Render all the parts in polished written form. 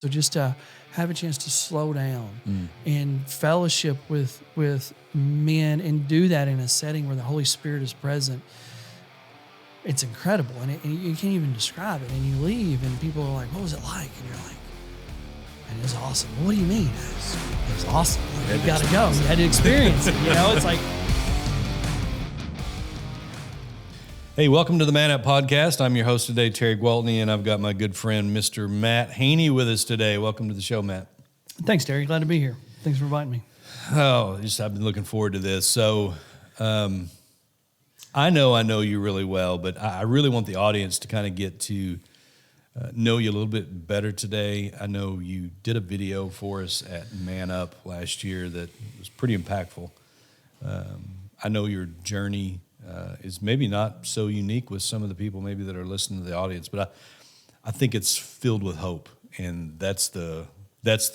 So just to have a chance to slow down and fellowship with men and do that in a setting where the Holy Spirit is present, it's incredible. And you can't even describe it. And you leave and people are like, what was it like? And you're like, and it was awesome. Well, what do you mean? It was awesome. Like, you got to go. You had to experience it. It's like. Hey, welcome to the Man Up Podcast. I'm your host today, Terry Gwaltney, and I've got my good friend, Mr. Matt Haney, with us today. Welcome to the show, Matt. Thanks, Terry. Glad to be here. Thanks for inviting me. I've been looking forward to this. So, I know you really well, but I really want the audience to kind of get to know you a little bit better today. I know you did a video for us at Man Up last year that was pretty impactful. I know your journey is maybe not so unique with some of the people maybe that are listening to the audience, but I think it's filled with hope, and that's the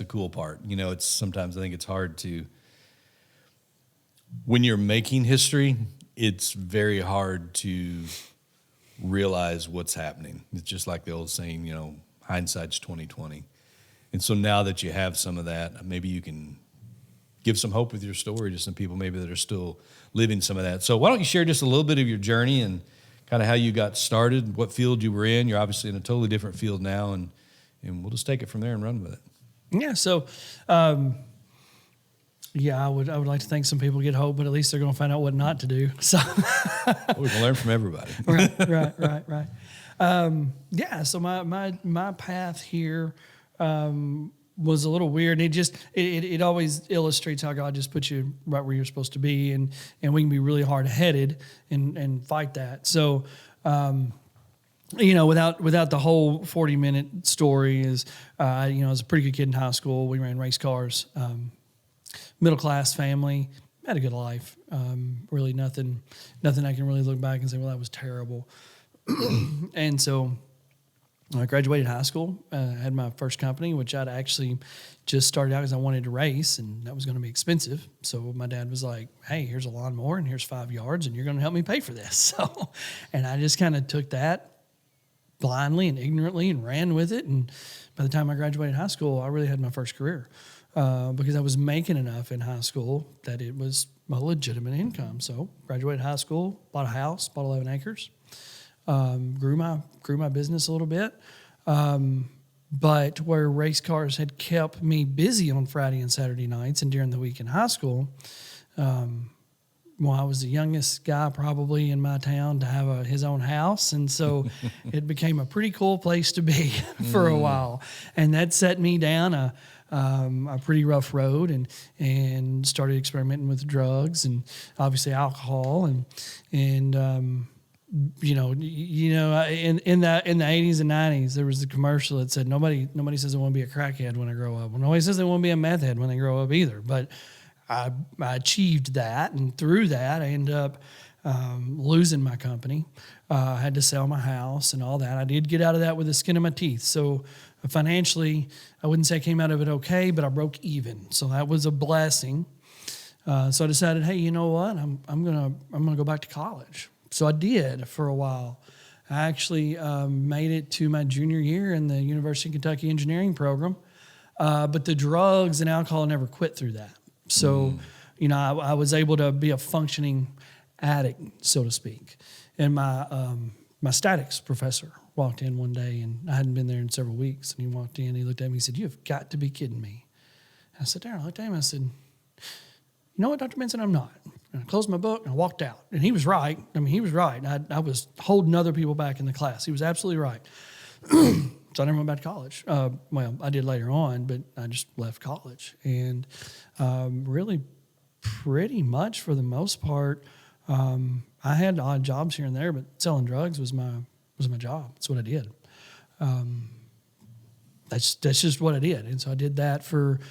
cool part. It's sometimes I think it's hard to, when you're making history, it's very hard to realize what's happening. It's just like the old saying, hindsight's 20/20. And so now that you have some of that, maybe you can give some hope with your story to some people maybe that are still living some of that. So why don't you share just a little bit of your journey and kind of how you got started, what field you were in. You're obviously in a totally different field now, and we'll just take it from there and run with it. Yeah, so I would like to think some people get hope, but at least they're going to find out what not to do. So we can learn from everybody. Right. So my path here was a little weird. It always illustrates how God just puts you right where you're supposed to be, and we can be really hard-headed and fight that. So, without the whole 40-minute story is, I was a pretty good kid in high school. We ran race cars, middle-class family, had a good life. Really nothing I can really look back and say, well, that was terrible. And so I graduated high school, had my first company, which I'd actually just started out because I wanted to race, and that was going to be expensive. So my dad was like, hey, here's a lawnmower, and here's 5 yards, and you're going to help me pay for this. So, and I just kind of took that blindly and ignorantly and ran with it. And by the time I graduated high school, I really had my first career because I was making enough in high school that it was a legitimate income. So graduated high school, bought a house, bought 11 acres. Grew my business a little bit, but where race cars had kept me busy on Friday and Saturday nights and during the week in high school, I was the youngest guy probably in my town to have his own house, and so it became a pretty cool place to be for a while, and that set me down a pretty rough road, and started experimenting with drugs and obviously alcohol and in the 80s and 90s, there was a commercial that said, nobody says they want to be a crackhead when I grow up. Well, nobody says they want to be a meth head when they grow up either. But I achieved that, and through that, I ended up losing my company. I had to sell my house and all that. I did get out of that with the skin of my teeth. So financially, I wouldn't say I came out of it okay, but I broke even. So that was a blessing. So I decided, hey, you know what? I'm gonna go back to college. So I did for a while. I actually made it to my junior year in the University of Kentucky engineering program, but the drugs and alcohol never quit through that. So, I was able to be a functioning addict, so to speak. And my statics professor walked in one day, and I hadn't been there in several weeks. And he walked in, he looked at me, he said, "You've got to be kidding me." I sat there, I looked at him, I said, "You know what, Dr. Benson, I'm not." And I closed my book and I walked out. And he was right. He was right. I was holding other people back in the class. He was absolutely right. So I never went back to college. I did later on, but I just left college. And really pretty much for the most part, I had odd jobs here and there, but selling drugs was my job. That's what I did. That's just what I did. And so I did that for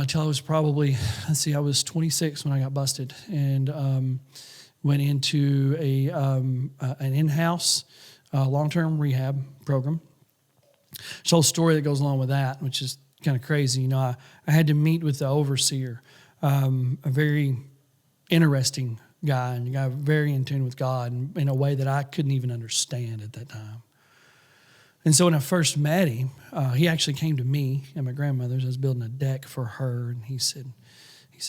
till I was probably, I was 26 when I got busted, and went into an in-house long-term rehab program. There's a whole story that goes along with that, which is kind of crazy. I had to meet with the overseer, a very interesting guy, and a guy very in tune with God in a way that I couldn't even understand at that time. And so when I first met him, he actually came to me at my grandmother's. I was building a deck for her, and he said,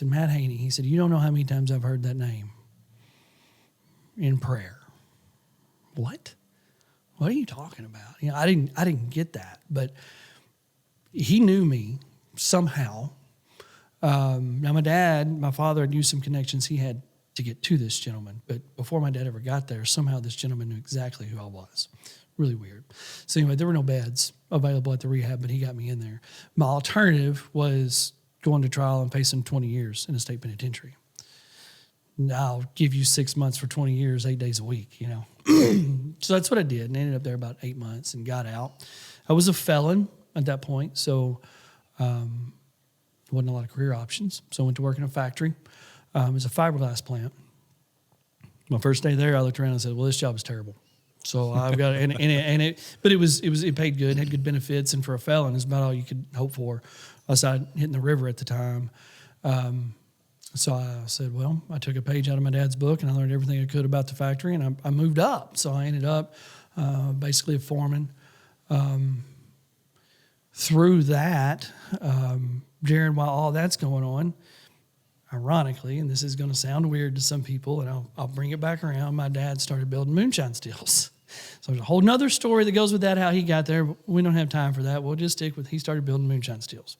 Matt Haney, he said, you don't know how many times I've heard that name in prayer. What? What are you talking about? You know, I didn't get that, but he knew me somehow. Now my father had used some connections he had to get to this gentleman, but before my dad ever got there, somehow this gentleman knew exactly who I was. Really weird. So anyway, there were no beds available at the rehab, but he got me in there. My alternative was going to trial and facing 20 years in a state penitentiary. I'll give you 6 months for 20 years, 8 days a week, you know. So that's what I did, and I ended up there about 8 months and got out. I was a felon at that point, so wasn't a lot of career options. So I went to work in a factory. It was a fiberglass plant. My first day there, I looked around and said, well, this job is terrible. So I've got but it paid good, had good benefits, and for a felon, it's about all you could hope for, aside hitting the river at the time. So I said, well, I took a page out of my dad's book and I learned everything I could about the factory, and I moved up. So I ended up basically a foreman. Through that, during while all that's going on, ironically, and this is going to sound weird to some people, and I'll bring it back around, my dad started building moonshine stills. So there's a whole nother story that goes with that, how he got there. But we don't have time for that. We'll just stick with he started building moonshine stills.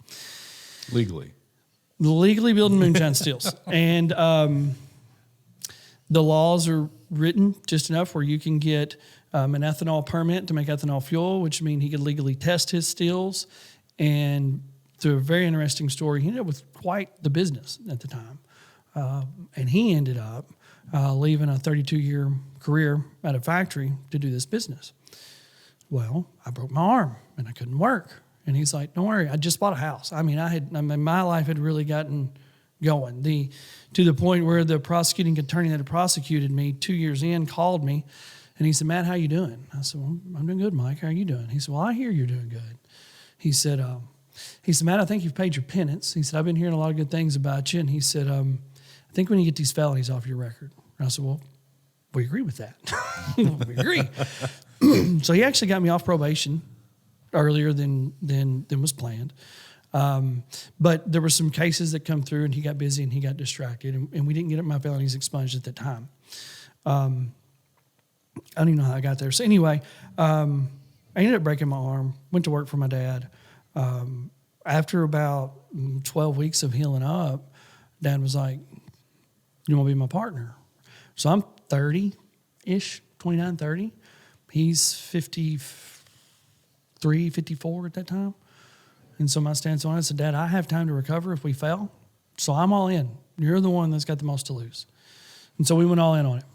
Legally building moonshine stills. And the laws are written just enough where you can get an ethanol permit to make ethanol fuel, which means he could legally test his stills. And through a very interesting story, he ended up with quite the business at the time. And he ended up leaving a 32-year career at a factory to do this business. Well, I broke my arm and I couldn't work. And he's like, don't worry, I just bought a house. I mean, my life had really gotten going. To the point where the prosecuting attorney that had prosecuted me 2 years in called me, and he said, Matt, how you doing? I said, well, I'm doing good, Mike. How are you doing? He said, well, I hear you're doing good. He said, Matt, I think you've paid your penance. He said, I've been hearing a lot of good things about you. And he said, I think when you get these felonies off your record. And I said, well, we agree with that. We agree. So he actually got me off probation earlier than was planned. But there were some cases that come through, and he got busy and he got distracted, and we didn't get my felonies expunged at that time. I don't even know how I got there. So anyway, I ended up breaking my arm, went to work for my dad. After about 12 weeks of healing up, Dad was like, you want to be my partner? So I'm 30-ish, 29, 30. He's 53, 54 at that time. And so my stance on it, I said, Dad, I have time to recover if we fail. So I'm all in. You're the one that's got the most to lose. And so we went all in on it.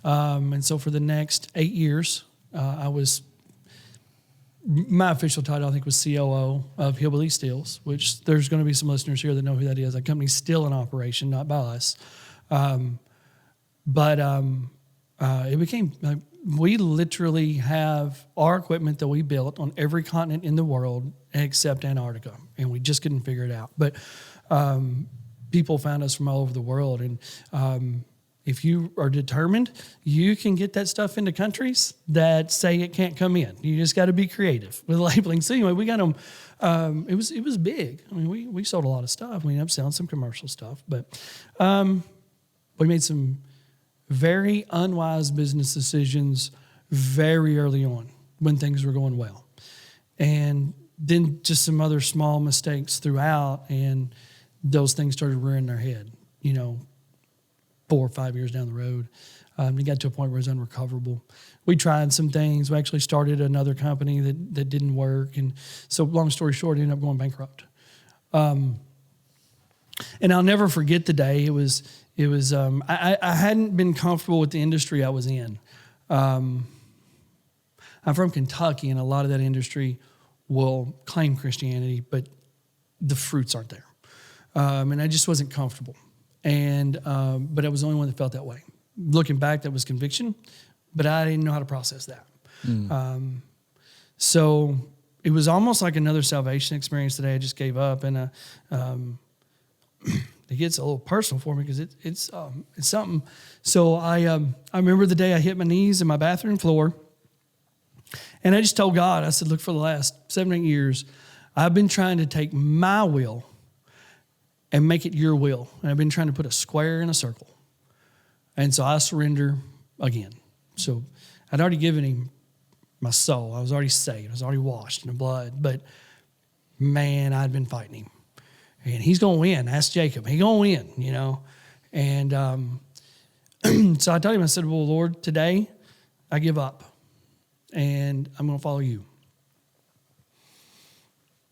And so for the next 8 years, my official title, I think, was COO of Hillbilly Steels, which there's going to be some listeners here that know who that is. That company's still in operation, not by us. But it became, we literally have our equipment that we built on every continent in the world except Antarctica, and we just couldn't figure it out. But people found us from all over the world, and if you are determined, you can get that stuff into countries that say it can't come in. You just got to be creative with labeling. So anyway, we got them. It was big. I mean, we sold a lot of stuff. We ended up selling some commercial stuff, but we made some very unwise business decisions very early on when things were going well, and then just some other small mistakes throughout, and those things started rearing their head. 4 or 5 years down the road. It got to a point where it was unrecoverable. We tried some things. We actually started another company that didn't work. And so long story short, it ended up going bankrupt. And I'll never forget the day. It was I hadn't been comfortable with the industry I was in. I'm from Kentucky, and a lot of that industry will claim Christianity, but the fruits aren't there. And I just wasn't comfortable. And but I was the only one that felt that way. Looking back, that was conviction, but I didn't know how to process that. So it was almost like another salvation experience today. I just gave up, and it gets a little personal for me because it's something. So I remember the day I hit my knees in my bathroom floor, And I just told God, I said, look, for the last 7 or 8 years, I've been trying to take my will and make it your will. And I've been trying to put a square in a circle. And so I surrender again. So I'd already given him my soul. I was already saved. I was already washed in the blood. But, man, I'd been fighting him. And he's going to win. Ask Jacob. He's going to win, you know. And so I told him, I said, well, Lord, today I give up. And I'm going to follow you.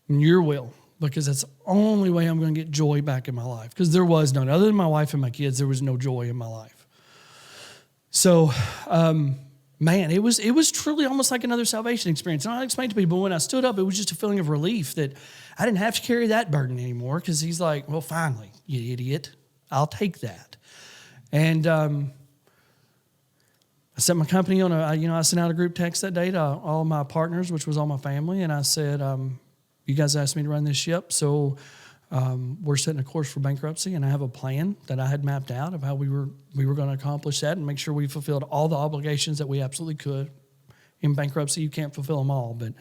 In your will. Because that's the only way I'm going to get joy back in my life. Because there was none. Other than my wife and my kids, there was no joy in my life. So, man, it was truly almost like another salvation experience. And I explained to people when I stood up, it was just a feeling of relief that I didn't have to carry that burden anymore. Because he's like, well, finally, you idiot, I'll take that. And I set my company on I sent out a group text that day to all my partners, which was all my family. And I said, you guys asked me to run this ship, so we're setting a course for bankruptcy, and I have a plan that I had mapped out of how we were going to accomplish that and make sure we fulfilled all the obligations that we absolutely could. In bankruptcy, you can't fulfill them all, but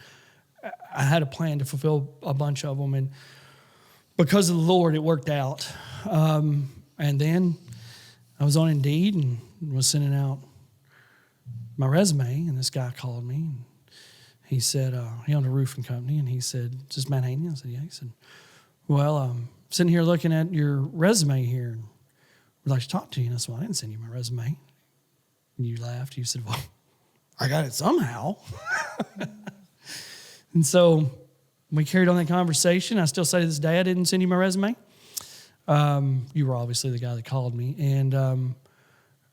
I had a plan to fulfill a bunch of them, and because of the Lord, it worked out. And then I was on Indeed and was sending out my resume, and this guy called me. And he said, he owned a roofing company, and he said, is this Matt Haney? I said, yeah. He said, well, I'm sitting here looking at your resume here, and we'd like to talk to you. And I said, well, I didn't send you my resume. And you laughed. You said, well, I got it somehow. And so we carried on that conversation. I still say to this day, I didn't send you my resume. You were obviously the guy that called me. And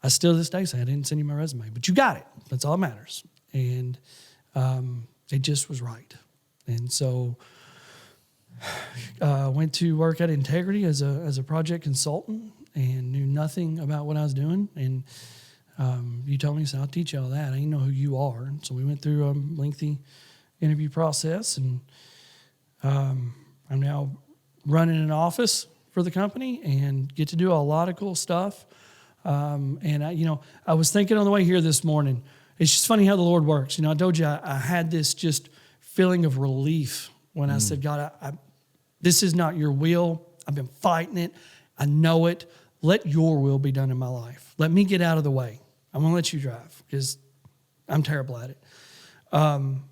I still to this day say I didn't send you my resume. But you got it. That's all that matters. And it just was right. And so I went to work at Integrity as a project consultant and knew nothing about what I was doing. And you told me, so I'll teach you all that. I didn't know who you are. And so we went through a lengthy interview process. And I'm now running an office for the company and get to do a lot of cool stuff. And I was thinking on the way here this morning, it's just funny how the Lord works. I told you I had this just feeling of relief when I said, God, this is not your will. I've been fighting it. I know it. Let your will be done in my life. Let me get out of the way. I'm going to let you drive because I'm terrible at it. And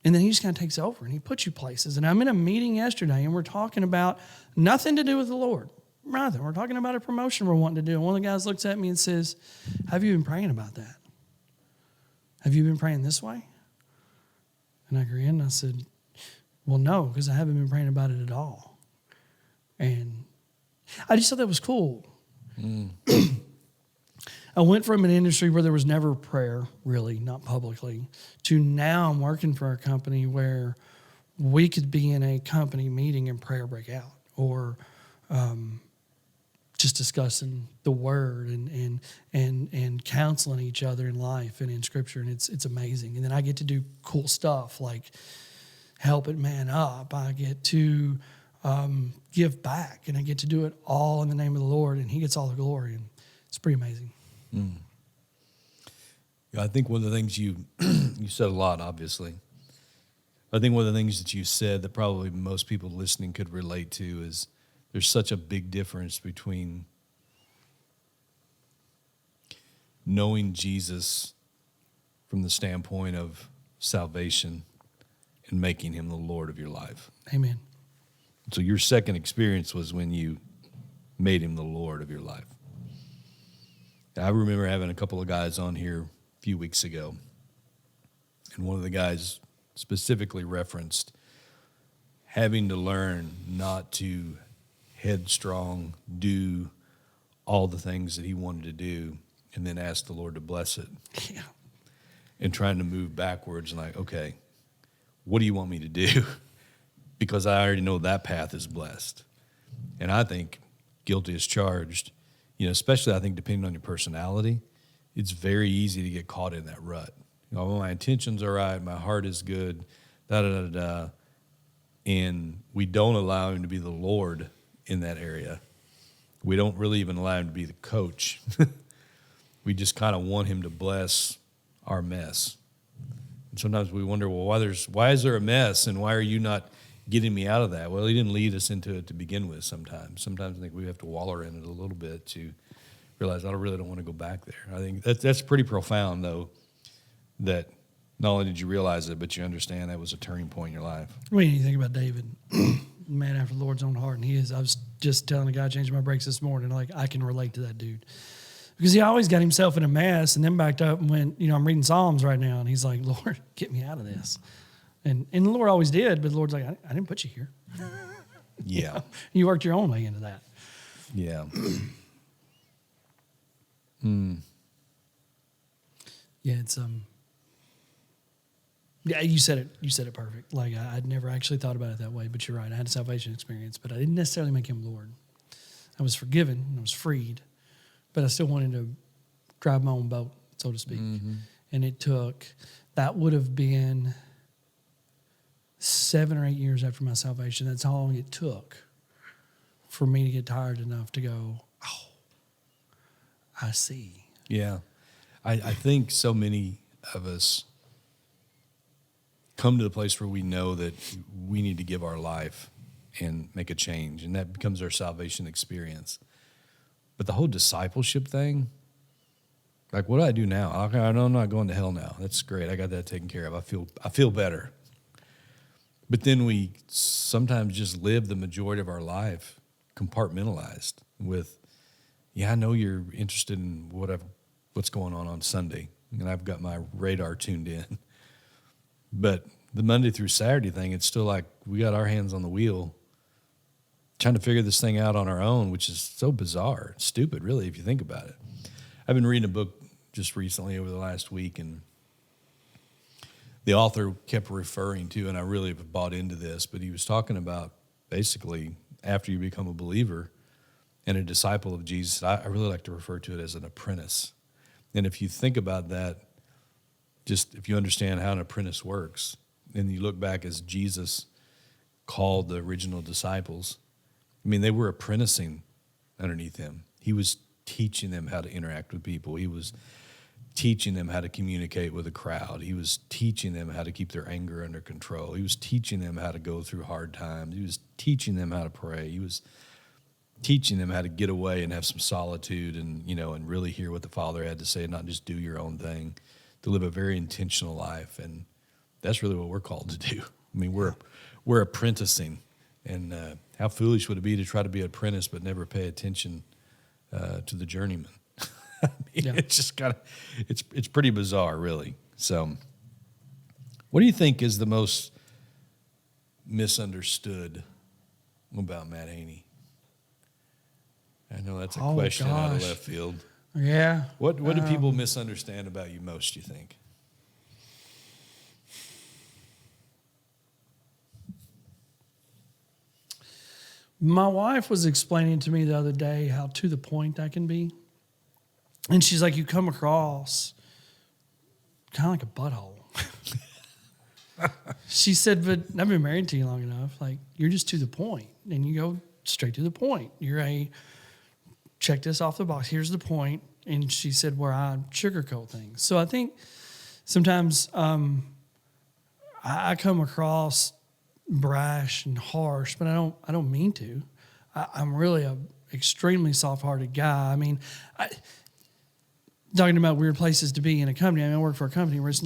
then he just kind of takes over and he puts you places. And I'm in a meeting yesterday and we're talking about nothing to do with the Lord. Nothing. We're talking about a promotion we're wanting to do. And one of the guys looks at me and says, have you been praying about that? Have you been praying this way? And I grinned and I said, well, no, because I haven't been praying about it at all. And I just thought that was cool. I went from an industry where there was never prayer, really, not publicly, to now I'm working for a company where we could be in a company meeting and prayer break out, or just discussing the word and counseling each other in life and in scripture. And it's amazing. And then I get to do cool stuff like help it man up. I get to give back, and I get to do it all in the name of the Lord, and he gets all the glory. And it's pretty amazing. Yeah, I think one of the things you said a lot, obviously. I think one of the things that you said that probably most people listening could relate to is there's such a big difference between knowing Jesus from the standpoint of salvation and making him the Lord of your life. Amen. So your second experience was when you made him the Lord of your life. I remember having a couple of guys on here a few weeks ago, and one of the guys specifically referenced having to learn not to headstrong do all the things that he wanted to do and then ask the Lord to bless it. Yeah. And trying to move backwards and like, okay, what do you want me to do? Because I already know that path is blessed. And I think guilty as charged, especially I think depending on your personality, it's very easy to get caught in that rut. Well, my intentions are right, my heart is good, da-da-da-da. And we don't allow him to be the Lord in that area. We don't really even allow him to be the coach. We just kind of want him to bless our mess. And sometimes we wonder, well, why is there a mess, and why are you not getting me out of that? Well, he didn't lead us into it to begin with. Sometimes I think we have to waller in it a little bit to realize I really don't want to go back there. I think that's pretty profound, though, that not only did you realize it, but you understand that was a turning point in your life. When you think about David, man after the Lord's own heart, and he is. I was just telling a guy changing my brakes this morning, like I can relate to that dude. Because he always got himself in a mess and then backed up and went, I'm reading Psalms right now, and he's like, Lord, get me out of this. And the Lord always did, but the Lord's like, I didn't put you here. Yeah. You worked your own way into that. Yeah. Yeah, it's yeah, you said it perfect. Like I'd never actually thought about it that way, but you're right. I had a salvation experience, but I didn't necessarily make him Lord. I was forgiven and I was freed, but I still wanted to drive my own boat, so to speak. Mm-hmm. And that would have been 7 or 8 years after my salvation. That's how long it took for me to get tired enough to go, oh, I see. Yeah. I think so many of us come to the place where we know that we need to give our life and make a change, and that becomes our salvation experience. But the whole discipleship thing, like, what do I do now? Okay, I know I'm not going to hell now. That's great. I got that taken care of. I feel better. But then we sometimes just live the majority of our life compartmentalized with, I know you're interested in what's going on Sunday, and I've got my radar tuned in. But the Monday through Saturday thing, it's still like we got our hands on the wheel trying to figure this thing out on our own, which is so bizarre. It's stupid, really, if you think about it. I've been reading a book just recently over the last week, and the author kept referring to, and I really have bought into this, but he was talking about basically after you become a believer and a disciple of Jesus, I really like to refer to it as an apprentice. And if you think about that, just if you understand how an apprentice works, and you look back as Jesus called the original disciples, I mean, they were apprenticing underneath him. He was teaching them how to interact with people. He was teaching them how to communicate with a crowd. He was teaching them how to keep their anger under control. He was teaching them how to go through hard times. He was teaching them how to pray. He was teaching them how to get away and have some solitude and, and really hear what the Father had to say and not just do your own thing, to live a very intentional life. And that's really what we're called to do. I mean, we're apprenticing. And how foolish would it be to try to be an apprentice but never pay attention to the journeyman? I mean, It's just it's pretty bizarre, really. So what do you think is the most misunderstood about Matt Haney? I know that's a question out of left field. Yeah. What do people misunderstand about you most, you think? My wife was explaining to me the other day how to the point I can be. And she's like, you come across kind of like a butthole. She said, but I've been married to you long enough. Like, you're just to the point, and you go straight to the point. You're check this off the box. Here's the point. And she said, where I sugarcoat things. So I think sometimes I come across brash and harsh, but I don't mean to. I'm really a extremely soft-hearted guy. I mean, talking about weird places to be in a company. I mean, I work for a company where it's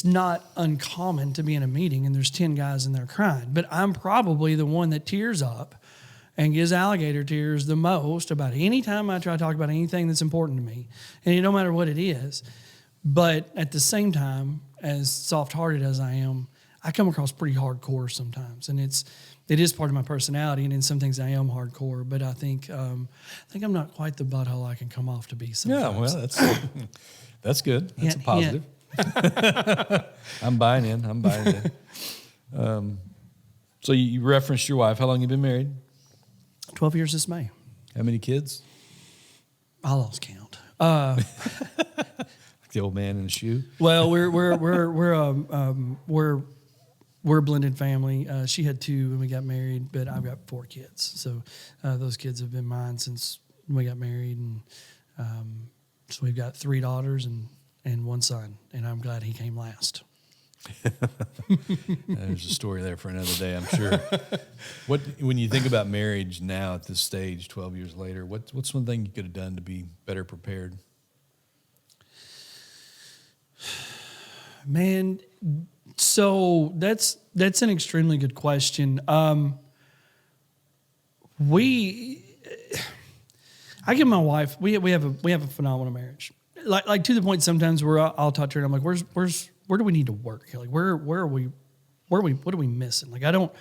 not uncommon to be in a meeting and there's 10 guys in there crying. But I'm probably the one that tears up and gives alligator tears the most about any time I try to talk about anything that's important to me. And no matter what it is. But at the same time, as soft-hearted as I am, I come across pretty hardcore sometimes. And it is part of my personality, and in some things I am hardcore, but I think I'm not quite the butthole I can come off to be sometimes. Yeah, well, that's good. That's a positive. I'm buying in. So you referenced your wife. How long have you been married? 12 years this May. How many kids? I lost count. Like the old man in the shoe. Well, we're a blended family. She had 2 when we got married, but I've got 4 kids. So those kids have been mine since we got married, and so we've got 3 daughters and and one son, and I'm glad he came last. There's a story there for another day, I'm sure. When you think about marriage now at this stage, 12 years later, what's one thing you could have done to be better prepared? Man, so that's an extremely good question. I give my wife, we have a phenomenal marriage. Like to the point sometimes where I'll talk to her and I'm like, where do we need to work? Like what are we missing? Like I don't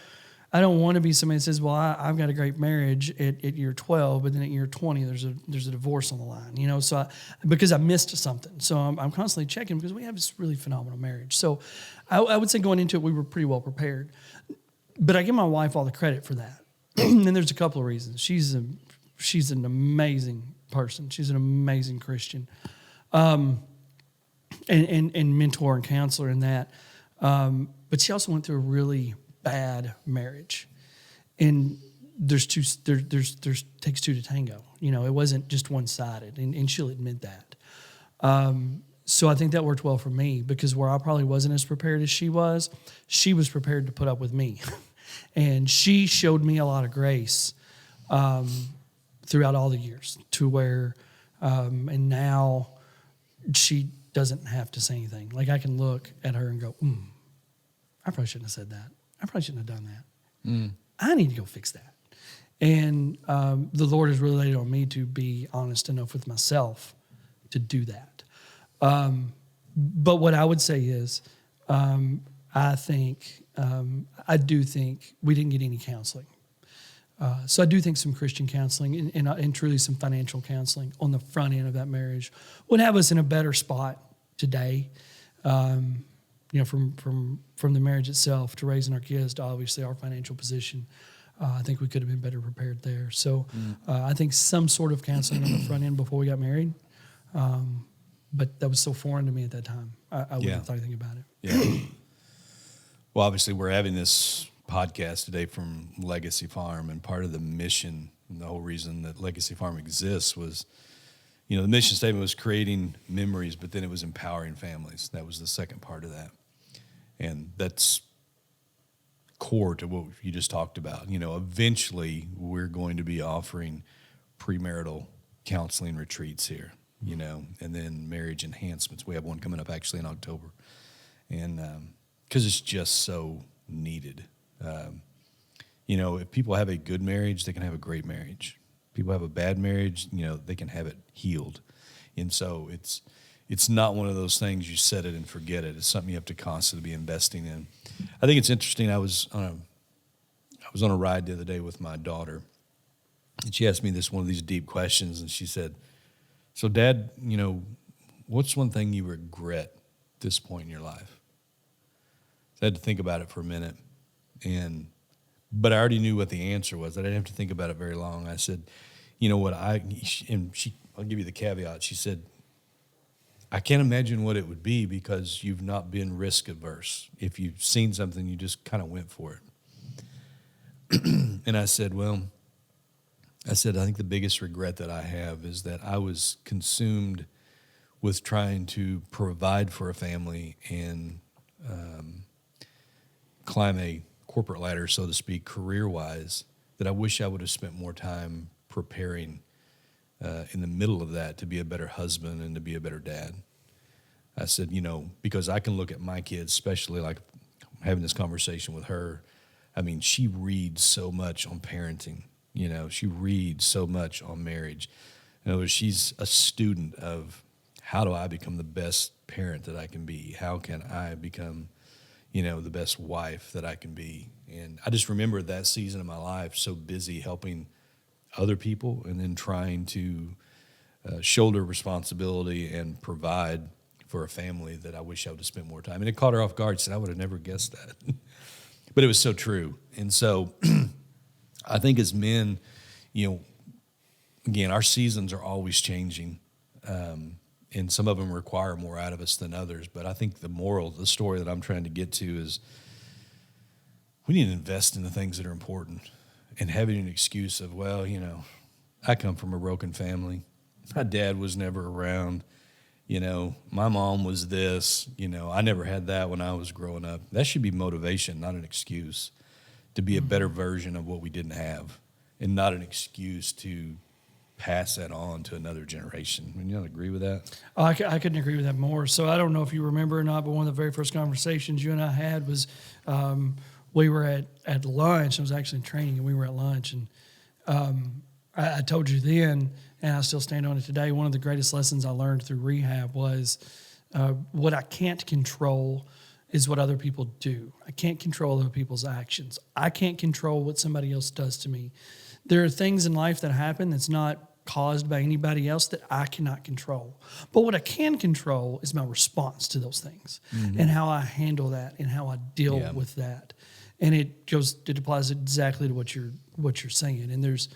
want to be somebody that says, well, I've got a great marriage at year 12, but then at year 20 there's a divorce on the line, you know. So because I missed something, so I'm constantly checking because we have this really phenomenal marriage. So I would say going into it we were pretty well prepared, but I give my wife all the credit for that. And there's a couple of reasons. She's an amazing person. She's an amazing Christian, and mentor and counselor in that. But she also went through a really bad marriage, and there's takes two to tango. You know, it wasn't just one sided, and she'll admit that. So I think that worked well for me because where I probably wasn't as prepared as she was prepared to put up with me, and she showed me a lot of grace throughout all the years to where, and now she doesn't have to say anything. Like I can look at her and go, I probably shouldn't have said that. I probably shouldn't have done that. I need to go fix that. And the Lord has really laid it on me to be honest enough with myself to do that. But what I would say is, I do think we didn't get any counseling. So I do think some Christian counseling and truly some financial counseling on the front end of that marriage would have us in a better spot today. You know, from the marriage itself to raising our kids to obviously our financial position. I think we could have been better prepared there. So I think some sort of counseling on the front end before we got married. But that was so foreign to me at that time. I wouldn't have thought anything about it. Yeah. Well, obviously we're having this podcast today from Legacy Farm, and part of the mission and the whole reason that Legacy Farm exists was, you know, the mission statement was creating memories, but then it was empowering families. That was the second part of that. And that's core to what you just talked about. You know, eventually we're going to be offering premarital counseling retreats here, you know, and then marriage enhancements. We have one coming up actually in October. And because it's just so needed. You know, if people have a good marriage, they can have a great marriage. People have a bad marriage, you know, they can have it healed. And so it's not one of those things you set it and forget it. It's something you have to constantly be investing in. I think it's interesting. I was on a ride the other day with my daughter, and she asked me one of these deep questions, and she said, so Dad, you know, what's one thing you regret at this point in your life? So I had to think about it for a minute, but I already knew what the answer was. I didn't have to think about it very long. I said, you know what, I'll give you the caveat. She said, I can't imagine what it would be because you've not been risk averse. If you've seen something, you just kind of went for it. And I said, I think the biggest regret that I have is that I was consumed with trying to provide for a family and climb a corporate ladder, so to speak, career-wise, that I wish I would have spent more time preparing in the middle of that to be a better husband and to be a better dad. I said, you know, because I can look at my kids, especially like having this conversation with her. I mean, she reads so much on parenting. You know, she reads so much on marriage. In other words, she's a student of how do I become the best parent that I can be? How can I become, you know, the best wife that I can be? And I just remember that season of my life so busy helping other people and then trying to shoulder responsibility and provide for a family that I wish I would have spent more time. And it caught her off guard. She said, I would have never guessed that. But it was so true. And so I think as men, you know, again, our seasons are always changing. And some of them require more out of us than others. But I think the story that I'm trying to get to is we need to invest in the things that are important. And having an excuse of, well, you know, I come from a broken family. My dad was never around. My mom was this, I never had that when I was growing up. That should be motivation, not an excuse to be a better version of what we didn't have, and not an excuse to pass that on to another generation. You don't agree with that? Oh, I couldn't agree with that more. So I don't know if you remember or not, but one of the very first conversations you and I had was we were at lunch. I was actually in training, and we were at lunch, and I told you then, and I still stand on it today, one of the greatest lessons I learned through rehab was what I can't control is what other people do. I can't control other people's actions. I can't control what somebody else does to me. There are things in life that happen that's not caused by anybody else that I cannot control. But what I can control is my response to those things, and how I handle that and how I deal with that. And it applies exactly to what you're saying.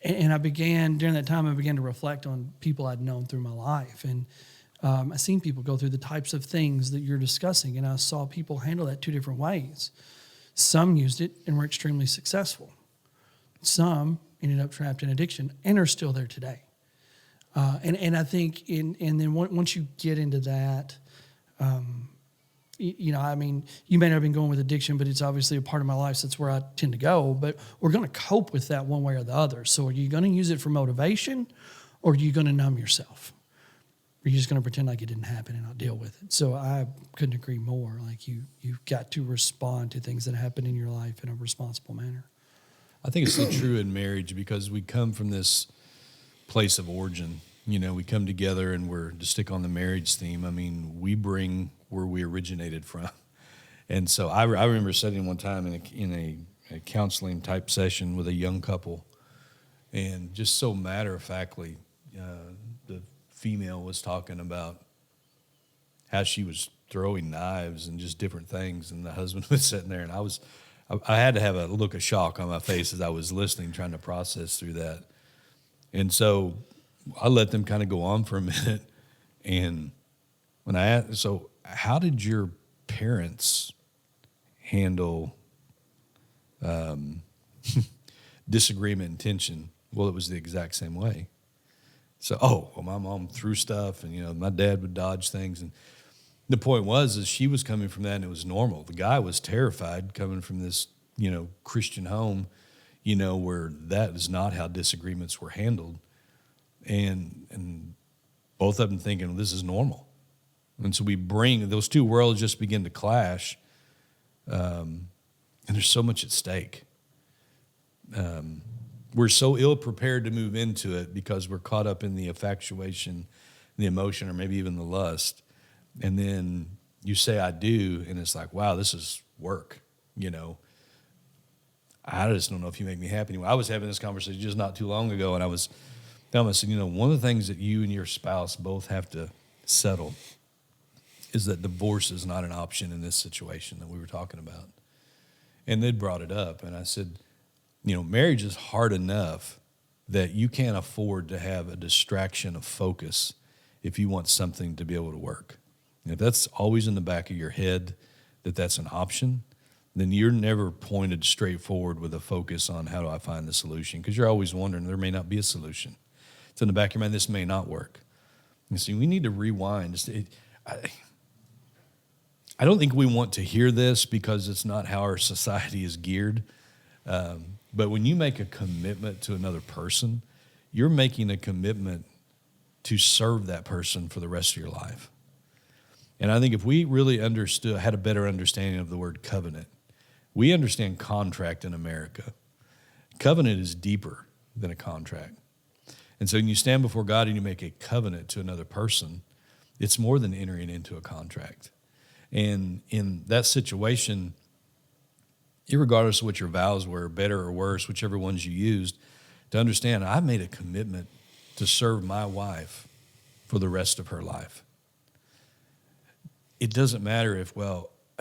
And I began, during that time, I began to reflect on people I'd known through my life. And I seen people go through the types of things that you're discussing, and I saw people handle that two different ways. Some used it and were extremely successful. Some ended up trapped in addiction and are still there today. And I think, then once you get into that, you may not have been going with addiction, but it's obviously a part of my life, so that's where I tend to go. But we're going to cope with that one way or the other. So are you going to use it for motivation, or are you going to numb yourself? Or are you just going to pretend like it didn't happen and not deal with it? So I couldn't agree more. Like you've got to respond to things that happen in your life in a responsible manner. I think it's so true in marriage, because we come from this place of origin. We come together, and we're, to stick on the marriage theme, we bring where we originated from. And so I remember sitting one time in a counseling type session with a young couple, and just so matter-of-factly, the female was talking about how she was throwing knives and just different things, and the husband was sitting there, and I had to have a look of shock on my face as I was listening, trying to process through that. And so I let them kind of go on for a minute. And when I asked, so how did your parents handle disagreement and tension? Well, it was the exact same way. So, my mom threw stuff, and, my dad would dodge things. And the point is she was coming from that, and it was normal. The guy was terrified coming from this, Christian home, where that is not how disagreements were handled. And both of them thinking, well, this is normal. And so we bring those two worlds just begin to clash. And there's so much at stake. We're so ill prepared to move into it because we're caught up in the infatuation, the emotion, or maybe even the lust. And then you say, I do, and it's like, wow, this is work, I just don't know if you make me happy anymore. I was having this conversation just not too long ago, and I was telling myself, one of the things that you and your spouse both have to settle is that divorce is not an option in this situation that we were talking about. And they'd brought it up, and I said, marriage is hard enough that you can't afford to have a distraction of focus if you want something to be able to work. And if that's always in the back of your head, that's an option, then you're never pointed straight forward with a focus on how do I find the solution, because you're always wondering there may not be a solution. It's in the back of your mind, this may not work. And so we need to rewind. I don't think we want to hear this because it's not how our society is geared. But when you make a commitment to another person, you're making a commitment to serve that person for the rest of your life. And I think if we really had a better understanding of the word covenant, we understand contract in America. Covenant is deeper than a contract. And so when you stand before God and you make a covenant to another person, it's more than entering into a contract. And in that situation, irregardless of what your vows were, better or worse, whichever ones you used, to understand I made a commitment to serve my wife for the rest of her life. It doesn't matter if,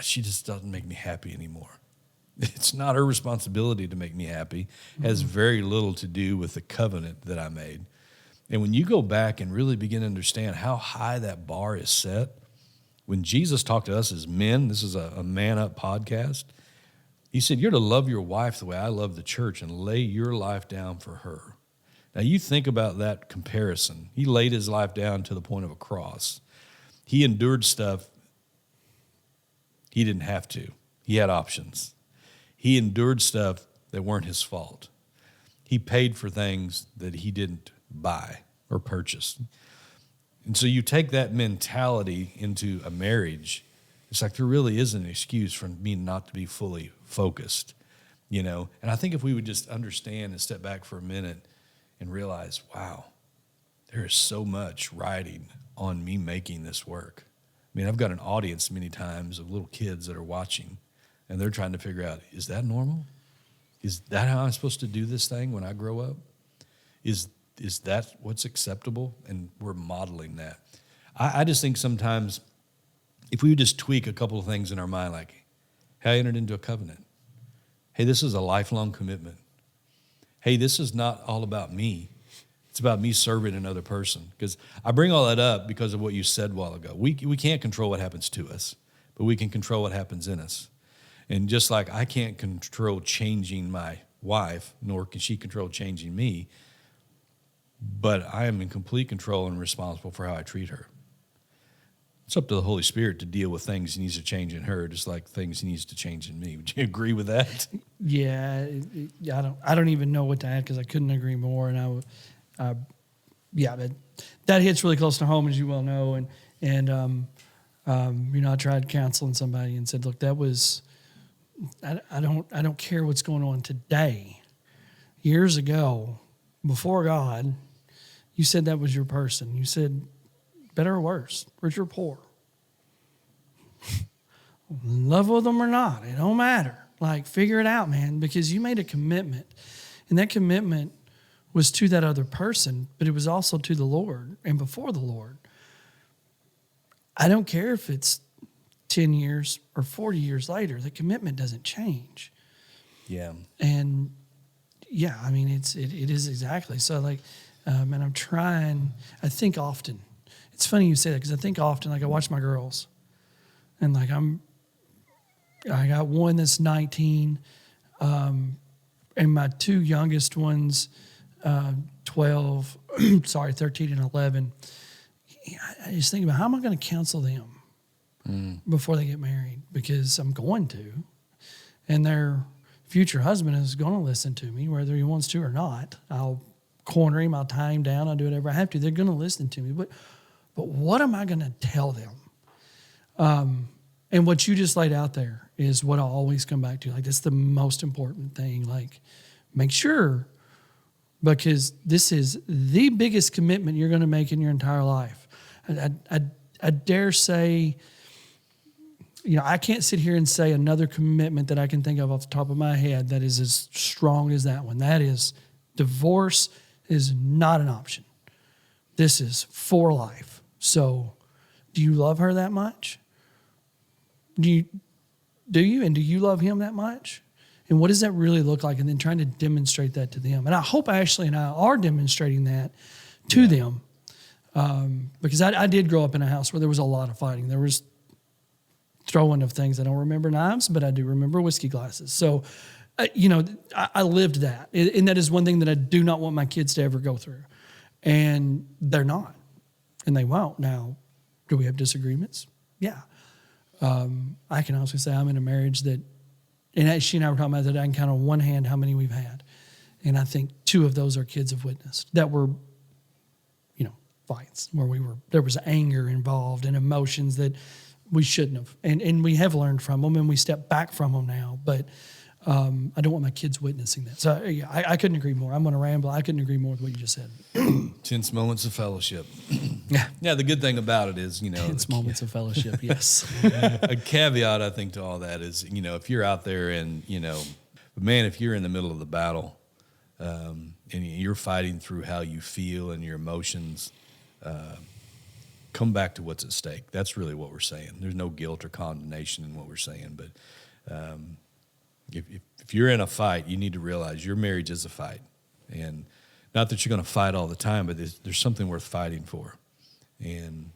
she just doesn't make me happy anymore. It's not her responsibility to make me happy. It has very little to do with the covenant that I made. And when you go back and really begin to understand how high that bar is set, when Jesus talked to us as men, this is a Man Up podcast, he said, you're to love your wife the way I love the church and lay your life down for her. Now, you think about that comparison. He laid his life down to the point of a cross. He endured stuff he didn't have to. He had options. He endured stuff that weren't his fault. He paid for things that he didn't buy or purchase. And so you take that mentality into a marriage, it's like there really isn't an excuse for me not to be fully focused, you know? And I think if we would just understand and step back for a minute and realize, wow, there is so much riding on me making this work. I mean, I've got an audience many times of little kids that are watching, and they're trying to figure out, is that normal? Is that how I'm supposed to do this thing when I grow up? Is that what's acceptable? And we're modeling that. I just think sometimes if we would just tweak a couple of things in our mind, like, hey, I entered into a covenant. Hey, this is a lifelong commitment. Hey, this is not all about me. It's about me serving another person. Because I bring all that up because of what you said a while ago. We can't control what happens to us, but we can control what happens in us. And just like I can't control changing my wife, nor can she control changing me, but I am in complete control and responsible for how I treat her. It's up to the Holy Spirit to deal with things he needs to change in her, just like things he needs to change in me. Would you agree with that? Yeah, I don't even know what to add because I couldn't agree more. And but that hits really close to home, as you well know. And I tried counseling somebody and said, look, that was, I don't care what's going on today. Years ago, before God, you said that was your person. You said, better or worse, rich or poor. In love with them or not, it don't matter. Like, figure it out, man, because you made a commitment. And that commitment was to that other person, but it was also to the Lord and before the Lord. I don't care if it's 10 years or 40 years later, the commitment doesn't change. Yeah. And yeah, I mean, it is exactly. So like, and I'm trying, I think often, it's funny you say that because I think often, like I watch my girls and like I got one that's 19, and my two youngest ones, 13 and 11. I just think about how am I going to counsel them before they get married, because I'm going to, and their future husband is going to listen to me whether he wants to or not. I'll corner him, I'll tie him down, I'll do whatever I have to. They're going to listen to me, but what am I going to tell them? And what you just laid out there is what I'll always come back to. Like, that's the most important thing. Like, make sure, because this is the biggest commitment you're going to make in your entire life. I dare say, I can't sit here and say another commitment that I can think of off the top of my head that is as strong as that one. That is, divorce is not an option. This is for life. So, do you love her that much? Do you? And do you love him that much? And what does that really look like? And then trying to demonstrate that to them. And I hope Ashley and I are demonstrating that to them. Because I did grow up in a house where there was a lot of fighting. There was throwing of things. I don't remember knives, but I do remember whiskey glasses. So, I lived that. And that is one thing that I do not want my kids to ever go through. And they're not. And they won't. Now, do we have disagreements? Yeah. I can honestly say I'm in a marriage that, and she and I were talking about that, I can count on one hand how many we've had. And I think 2 of those our kids have witnessed that were, fights where there was anger involved and emotions that we shouldn't have. And we have learned from them and we step back from them now. But I don't want my kids witnessing that. So yeah, I couldn't agree more. I'm going to ramble. I couldn't agree more with what you just said. Tense moments of fellowship. Yeah. Yeah, the good thing about it is, Tense moments of fellowship, yes. A caveat, I think, to all that is, if you're out there and, but man, if you're in the middle of the battle and you're fighting through how you feel and your emotions, come back to what's at stake. That's really what we're saying. There's no guilt or condemnation in what we're saying, but if you're in a fight, you need to realize your marriage is a fight. And not that you're going to fight all the time, but there's something worth fighting for. And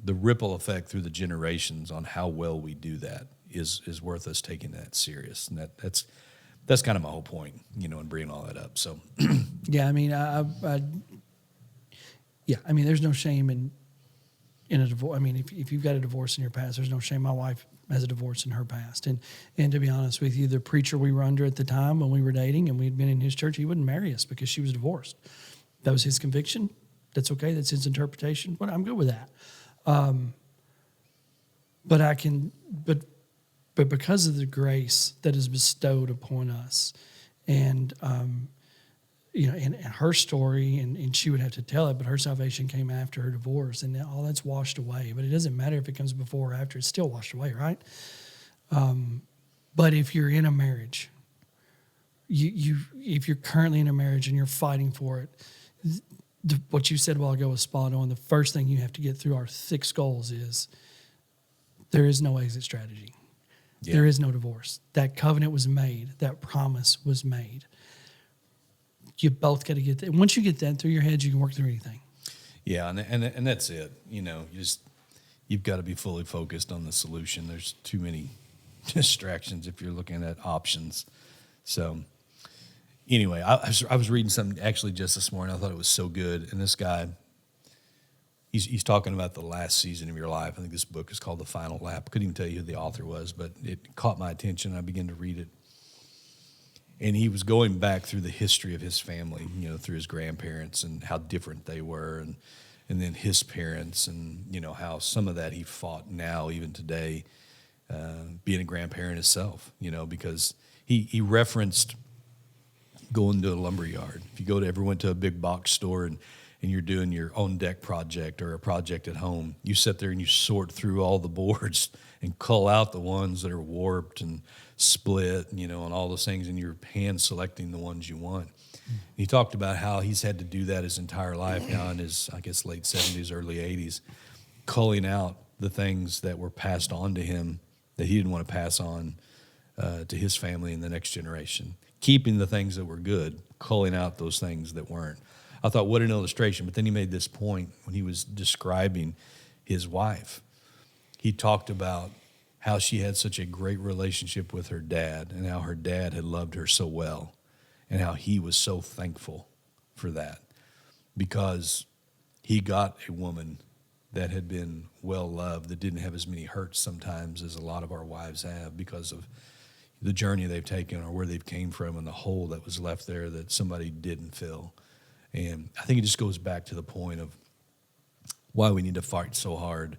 the ripple effect through the generations on how well we do that is worth us taking that serious. And that's kind of my whole point, in bringing all that up. So, Yeah, I mean, there's no shame in a divorce. I mean, if you've got a divorce in your past, there's no shame. My wife has a divorce in her past. And to be honest with you, the preacher we were under at the time when we were dating and we'd been in his church, he wouldn't marry us because she was divorced. That was his conviction. That's okay. That's his interpretation. But I'm good with that. But because of the grace that is bestowed upon us, and and her story, and she would have to tell it, but her salvation came after her divorce, and all that's washed away. But it doesn't matter if it comes before or after; it's still washed away, right? But if you're in a marriage, if you're currently in a marriage and you're fighting for it, what you said a while ago was spot on. The first thing you have to get through our thick skulls is there is no exit strategy. Yeah. There is no divorce. That covenant was made. That promise was made. You both got to get that. Once you get that through your heads, you can work through anything. Yeah, and that's it. You've got to be fully focused on the solution. There's too many distractions if you're looking at options. So anyway, I was reading something actually just this morning. I thought it was so good. And this guy, he's talking about the last season of your life. I think this book is called The Final Lap. Couldn't even tell you who the author was, but it caught my attention. I began to read it. And he was going back through the history of his family, through his grandparents and how different they were, and then his parents, and, how some of that he fought now, even today, being a grandparent himself, because he referenced going to a lumber yard. If you ever went to a big box store and you're doing your own deck project or a project at home, you sit there and you sort through all the boards and cull out the ones that are warped and split, and all those things, and you're hand selecting the ones you want. Mm-hmm. He talked about how he's had to do that his entire life now in his, I guess, late 70s, early 80s, culling out the things that were passed on to him that he didn't want to pass on to his family and the next generation, keeping the things that were good, culling out those things that weren't. I thought, what an illustration. But then he made this point when he was describing his wife. He talked about how she had such a great relationship with her dad and how her dad had loved her so well and how he was so thankful for that because he got a woman that had been well loved, that didn't have as many hurts sometimes as a lot of our wives have because of the journey they've taken or where they've came from and the hole that was left there that somebody didn't fill. And I think it just goes back to the point of why we need to fight so hard,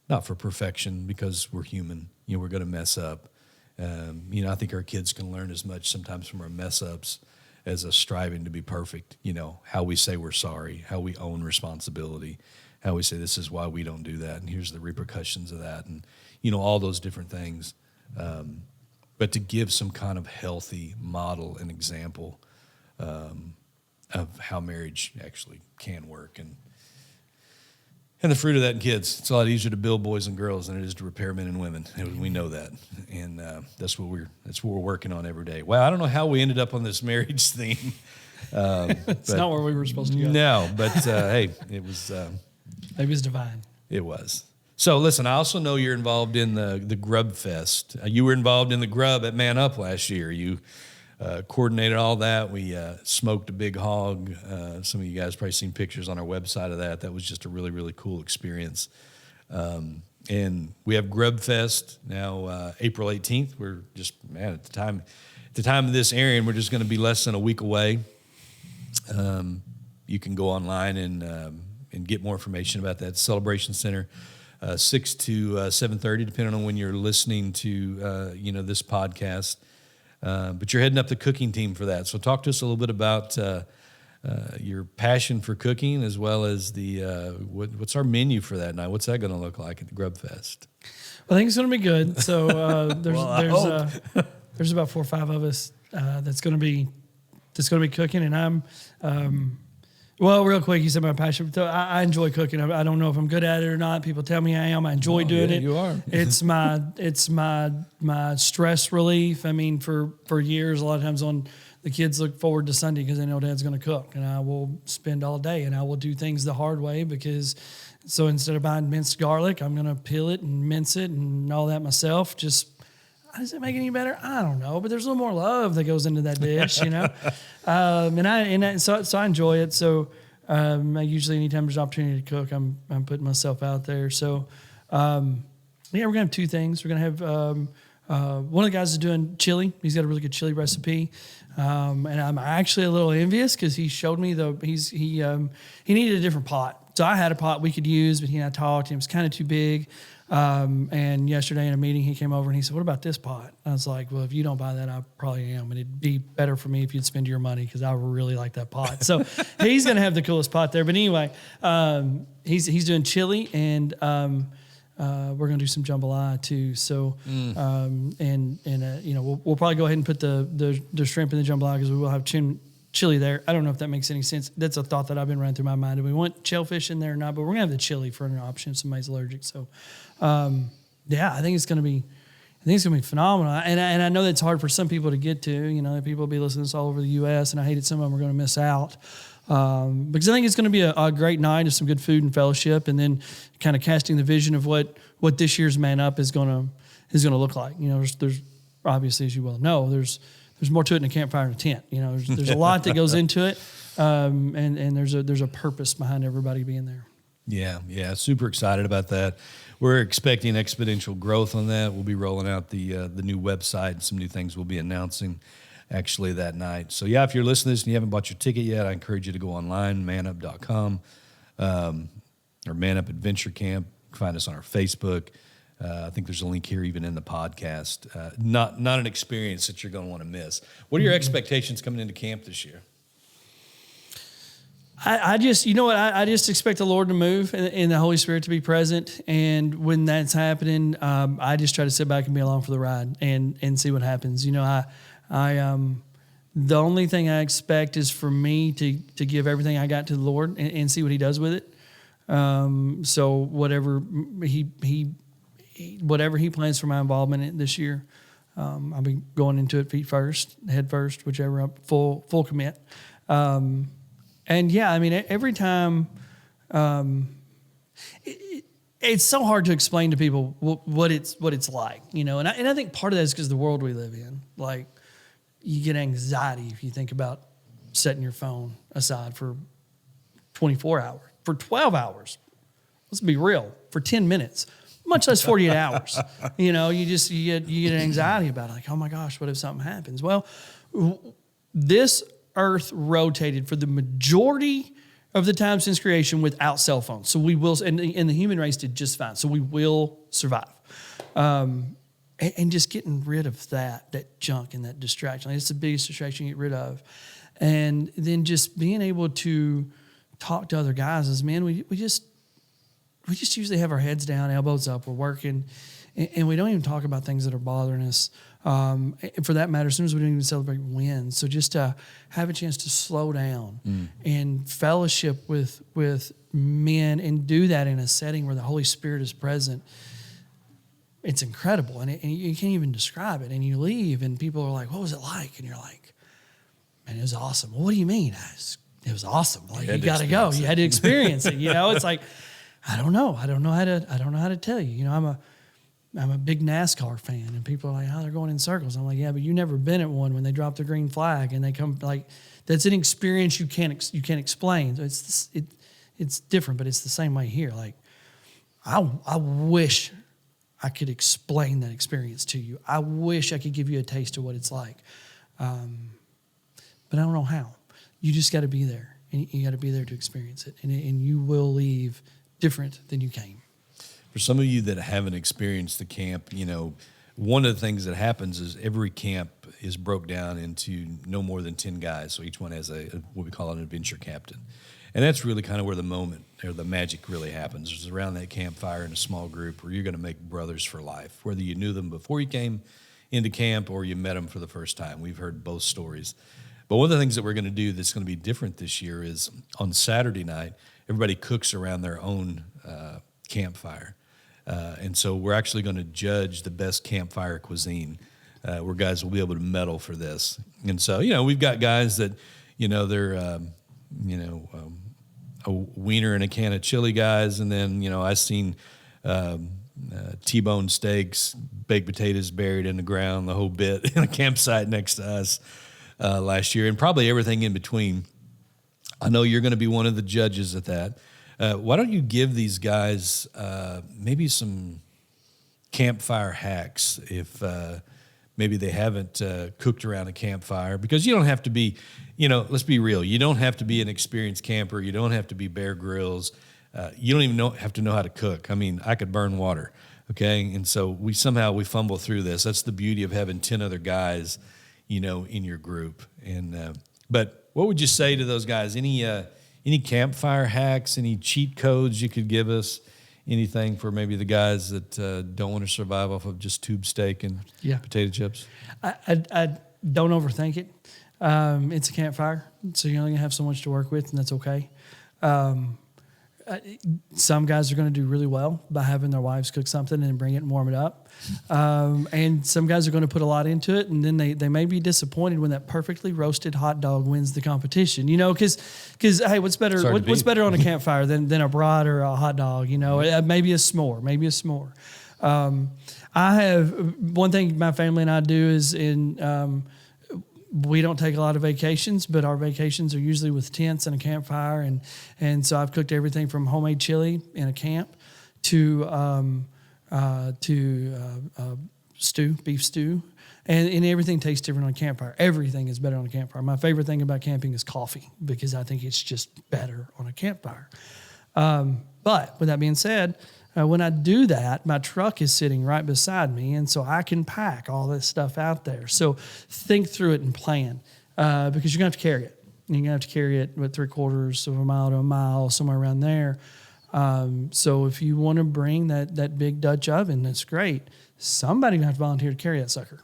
not for perfection because we're human. We're going to mess up. I think our kids can learn as much sometimes from our mess ups as us striving to be perfect. How we say we're sorry, how we own responsibility, how we say this is why we don't do that, and here's the repercussions of that, and all those different things. But to give some kind of healthy model and example of how marriage actually can work. And the fruit of that in kids, it's a lot easier to build boys and girls than it is to repair men and women. And we know that. And that's what we're working on every day. Well, I don't know how we ended up on this marriage theme. It's not where we were supposed to go. No, but hey, it was... it was divine. It was. So listen, I also know you're involved in the Grub Fest. You were involved in the Grub at Man Up last year. You coordinated all that. We smoked a big hog. Some of you guys probably seen pictures on our website of that. That was just a really, really cool experience. And we have Grub Fest now, April 18th. We're just, at the time of this airing, we're just going to be less than a week away. You can go online and get more information about that. Celebration Center, 6 to 7:30, depending on when you're listening to this podcast. But you're heading up the cooking team for that. So talk to us a little bit about your passion for cooking, as well as the what's our menu for that night? What's that going to look like at the Grub Fest? Well, I think it's going to be good. So there's about 4 or 5 of us that's going to be cooking, and I'm. Well, real quick, you said my passion. So I enjoy cooking. I don't know if I'm good at it or not. People tell me I am. I enjoy doing it. You are. It's my stress relief. I mean, for years, a lot of times the kids look forward to Sunday because they know Dad's going to cook, and I will spend all day, and I will do things the hard way so instead of buying minced garlic, I'm going to peel it and mince it and all that myself. does it make it any better? I don't know, but there's a little more love that goes into that dish, you know. So I enjoy it. So I usually, anytime there's an opportunity to cook, I'm putting myself out there. So we're gonna have two things. We're gonna have one of the guys is doing chili. He's got a really good chili recipe, and I'm actually a little envious because he showed me he needed a different pot. So I had a pot we could use, but he and I talked, and it was kind of too big. And yesterday in a meeting, he came over and he said, "What about this pot?" I was like, "Well, if you don't buy that, I probably am. And it'd be better for me if you'd spend your money because I really like that pot." So he's going to have the coolest pot there. But anyway, he's doing chili, and we're going to do some jambalaya too. So, we'll probably go ahead and put the shrimp in the jambalaya because we will have chili there. I don't know if that makes any sense. That's a thought that I've been running through my mind. Do we want shellfish in there or not? But we're gonna have the chili for an option if somebody's allergic. So, I think it's gonna be phenomenal. And I know that's hard for some people to get to. You know, people will be listening to this all over the U.S. and I hate it. Some of them are gonna miss out because I think it's gonna be a great night of some good food and fellowship, and then kind of casting the vision of what this year's Man Up is gonna look like. You know, there's obviously, as you well know, there's more to it than a campfire and a tent. You know, there's a lot that goes into it, and there's a purpose behind everybody being there. Yeah, super excited about that. We're expecting exponential growth on that. We'll be rolling out the new website and some new things we'll be announcing actually that night. So yeah, if you're listening to this and you haven't bought your ticket yet, I encourage you to go online, manup.com, or Man Up Adventure Camp. You can find us on our Facebook. I think there's a link here even in the podcast. Not an experience that you're going to want to miss. What are your expectations coming into camp this year? I just expect the Lord to move and the Holy Spirit to be present. And when that's happening, I just try to sit back and be along for the ride and see what happens. You know, the only thing I expect is for me to give everything I got to the Lord and see what He does with it. So whatever He plans for my involvement in this year, I'll be going into it head first, whichever, I'm full commit. And yeah, I mean, every time, it's so hard to explain to people what it's like, you know. And I think part of that is because of the world we live in. Like, you get anxiety if you think about setting your phone aside for 24 hours, for 12 hours. Let's be real, for 10 minutes. Much less 48 hours. You know, you get anxiety about it. Like, oh my gosh, what if something happens? Well, this earth rotated for the majority of the time since creation without cell phones. So we will, and the human race did just fine. So we will survive. And just getting rid of that junk and that distraction. Like, it's the biggest distraction you get rid of. And then just being able to talk to other guys is, man, we just usually have our heads down, elbows up. We're working, and we don't even talk about things that are bothering us. And for that matter, sometimes we don't even celebrate wins. So just to have a chance to slow down and fellowship with men and do that in a setting where the Holy Spirit is present, it's incredible. And you can't even describe it. And you leave, and people are like, "What was it like?" And you're like, "Man, it was awesome." Well, what do you mean? It was awesome. Like, you got to go. You had to experience it. You know, it's like, I don't know how to tell you. You know, I'm a big NASCAR fan, and people are like, "Oh, they're going in circles." I'm like, "Yeah, but you've never been at one when they drop the green flag and they come." Like, that's an experience you can't explain. So it's different, but it's the same way here. Like, I wish I could explain that experience to you. I wish I could give you a taste of what it's like, but I don't know how. You just got to be there, and you got to be there to experience it, and you will leave different than you came. For some of you that haven't experienced the camp, you know, one of the things that happens is every camp is broke down into no more than 10 guys. So each one has what we call an adventure captain. And that's really kind of where the moment or the magic really happens. It's around that campfire in a small group where you're going to make brothers for life, whether you knew them before you came into camp or you met them for the first time. We've heard both stories. But one of the things that we're going to do that's going to be different this year is on Saturday night, everybody cooks around their own campfire. And so we're actually going to judge the best campfire cuisine, where guys will be able to medal for this. And so, you know, we've got guys that, you know, they're, a wiener and a can of chili guys. And then, you know, I've seen, T-bone steaks, baked potatoes buried in the ground, the whole bit in a campsite next to us last year, and probably everything in between. I know you're going to be one of the judges at that. Why don't you give these guys maybe some campfire hacks if maybe they haven't cooked around a campfire? Because you don't have to be, let's be real. You don't have to be an experienced camper. You don't have to be Bear Grylls. You don't even have to know how to cook. I mean, I could burn water, okay? And so we fumble through this. That's the beauty of having 10 other guys, in your group. And but what would you say to those guys? Any campfire hacks, any cheat codes you could give us? Anything for maybe the guys that don't want to survive off of just tube steak and potato chips? I don't overthink it. It's a campfire, so you're only going to have so much to work with, and that's okay. Some guys are going to do really well by having their wives cook something and bring it and warm it up. And some guys are going to put a lot into it, and then they may be disappointed when that perfectly roasted hot dog wins the competition. Because hey, what's better on a campfire than a brat or a hot dog? Maybe a s'more. I have one thing my family and I do is we don't take a lot of vacations, but our vacations are usually with tents and a campfire, and so I've cooked everything from homemade chili in a camp to beef stew, and everything tastes different on a campfire. Everything is better on a campfire. My favorite thing about camping is coffee, because I think it's just better on a campfire. But with that being said, when I do that, my truck is sitting right beside me, and so I can pack all this stuff out there. So think through it and plan, because you're going to have to carry it. You're going to have to carry it with 3/4 of a mile to a mile, somewhere around there. So if you want to bring that big Dutch oven, that's great. Somebody's going to have to volunteer to carry that sucker.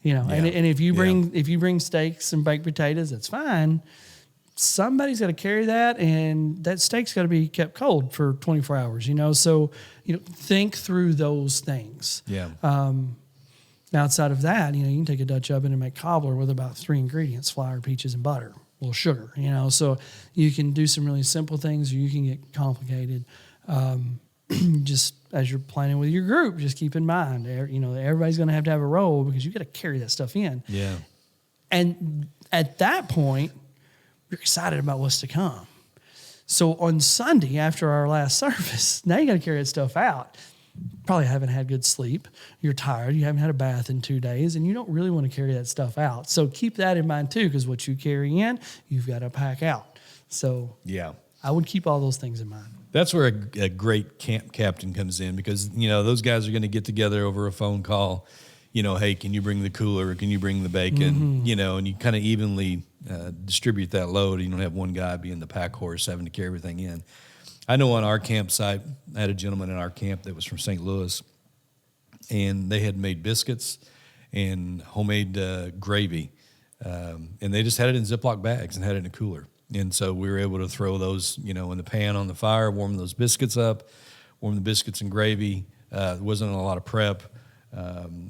And if you bring steaks and baked potatoes, that's fine. Somebody's got to carry that, and that steak's got to be kept cold for 24 hours, So, think through those things. Yeah. Outside of that, you can take a Dutch oven and make cobbler with about 3 ingredients: flour, peaches, and butter, a little sugar, So you can do some really simple things, or you can get complicated. Just as you're planning with your group, just keep in mind, everybody's going to have a role, because you got to carry that stuff in. Yeah. And at that point, you're excited about what's to come. So on Sunday, after our last service, now you got to carry that stuff out. Probably haven't had good sleep. You're tired. You haven't had a bath in 2 days, and you don't really want to carry that stuff out. So keep that in mind too, because what you carry in, you've got to pack out. So I would keep all those things in mind. That's where a great camp captain comes in, because those guys are going to get together over a phone call. Hey, can you bring the cooler? Or can you bring the bacon? Mm-hmm. And you kind of evenly distribute that load. You don't have one guy being the pack horse having to carry everything in. I know on our campsite, I had a gentleman in our camp that was from St. Louis, and they had made biscuits and homemade gravy, and they just had it in Ziploc bags and had it in a cooler. And so we were able to throw those, in the pan on the fire, warm those biscuits up, warm the biscuits and gravy. There wasn't a lot of prep.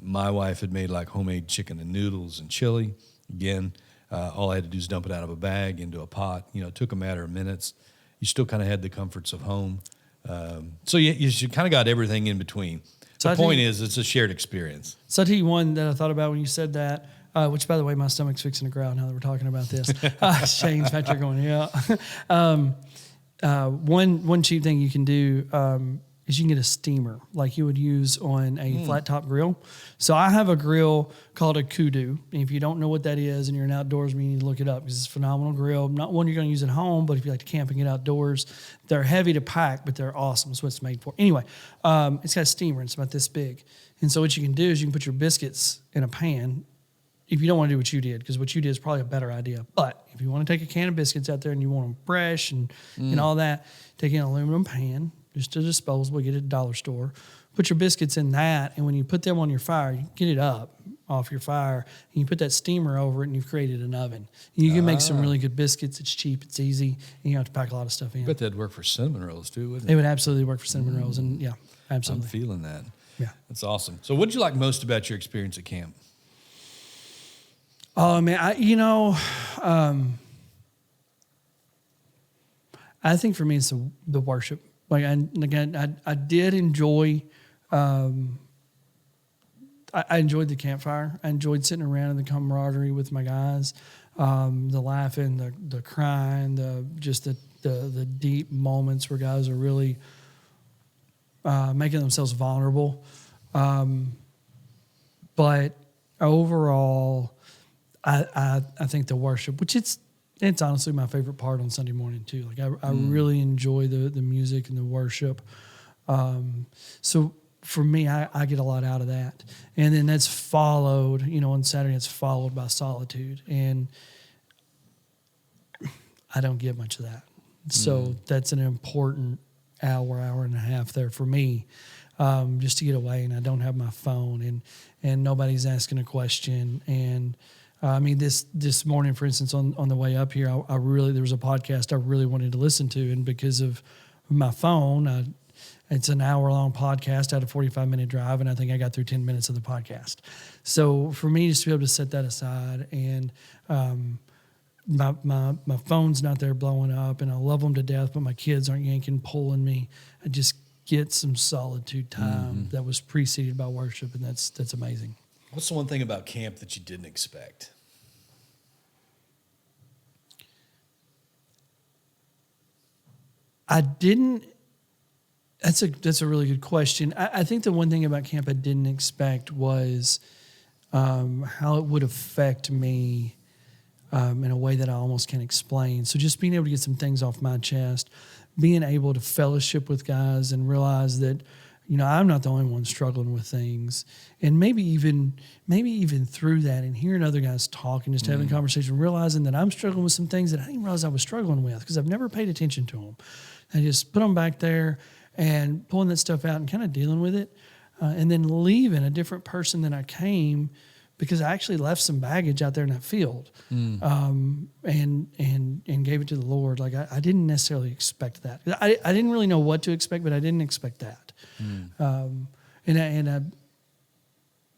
My wife had made like homemade chicken and noodles and chili. Again, all I had to do is dump it out of a bag into a pot. It took a matter of minutes. You still kind of had the comforts of home. So you kind of got everything in between. So the point is, it's a shared experience. So I'll tell you one that I thought about when you said that, which, by the way, my stomach's fixing to growl now that we're talking about this. Shane's back there going, yeah. One cheap thing you can do is you can get a steamer like you would use on a flat top grill. So I have a grill called a Kudu. And if you don't know what that is and you're an outdoorsman, you need to look it up, because it's a phenomenal grill. Not one you're going to use at home, but if you like to camp and get outdoors, they're heavy to pack, but they're awesome. That's what it's made for. Anyway, it's got a steamer, and it's about this big. And so what you can do is you can put your biscuits in a pan, if you don't want to do what you did, because what you did is probably a better idea. But if you want to take a can of biscuits out there and you want them fresh and all that, take an aluminum pan, just a disposable, get it at a dollar store. Put your biscuits in that, and when you put them on your fire, you get it up off your fire, and you put that steamer over it, and you've created an oven. You can make some really good biscuits. It's cheap, it's easy, and you don't have to pack a lot of stuff in. I bet that'd work for cinnamon rolls too, wouldn't it? It would absolutely work for cinnamon rolls, and yeah, absolutely. I'm feeling that. Yeah. That's awesome. So what did you like most about your experience at camp? Oh, man, I think for me it's the worship. I did enjoy I enjoyed the campfire. I enjoyed sitting around in the camaraderie with my guys, the laughing, the crying, the deep moments where guys are really making themselves vulnerable. But overall, I think the worship, which it's honestly my favorite part on Sunday morning too. Like I really enjoy the music and the worship. So for me, I get a lot out of that. And then that's followed, on Saturday, it's followed by solitude. And I don't get much of that. So that's an important hour and a half there for me, just to get away. And I don't have my phone and nobody's asking a question. And I mean, this morning, for instance, on the way up here, I really, there was a podcast I really wanted to listen to. And because of my phone, it's an hour-long podcast. I had a 45-minute drive, and I think I got through 10 minutes of the podcast. So for me, just to be able to set that aside, and my phone's not there blowing up, and I love them to death, but my kids aren't yanking, pulling me. I just get some solitude time that was preceded by worship, and that's amazing. What's the one thing about camp that you didn't expect? I didn't. That's a really good question. I think the one thing about camp I didn't expect was how it would affect me in a way that I almost can't explain. So just being able to get some things off my chest, being able to fellowship with guys and realize that, I'm not the only one struggling with things. And maybe even through that and hearing other guys talk and just having a conversation, realizing that I'm struggling with some things that I didn't realize I was struggling with because I've never paid attention to them. I just put them back there and pulling that stuff out and kind of dealing with it, and then leaving a different person than I came because I actually left some baggage out there in that field, and gave it to the Lord. Like I didn't necessarily expect that. I didn't really know what to expect, but I didn't expect that. And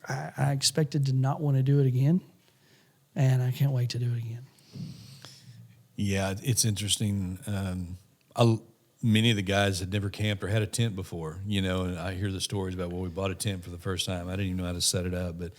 I expected to not want to do it again, and I can't wait to do it again. Yeah, it's interesting. Many of the guys had never camped or had a tent before, and I hear the stories about, we bought a tent for the first time. I didn't even know how to set it up, but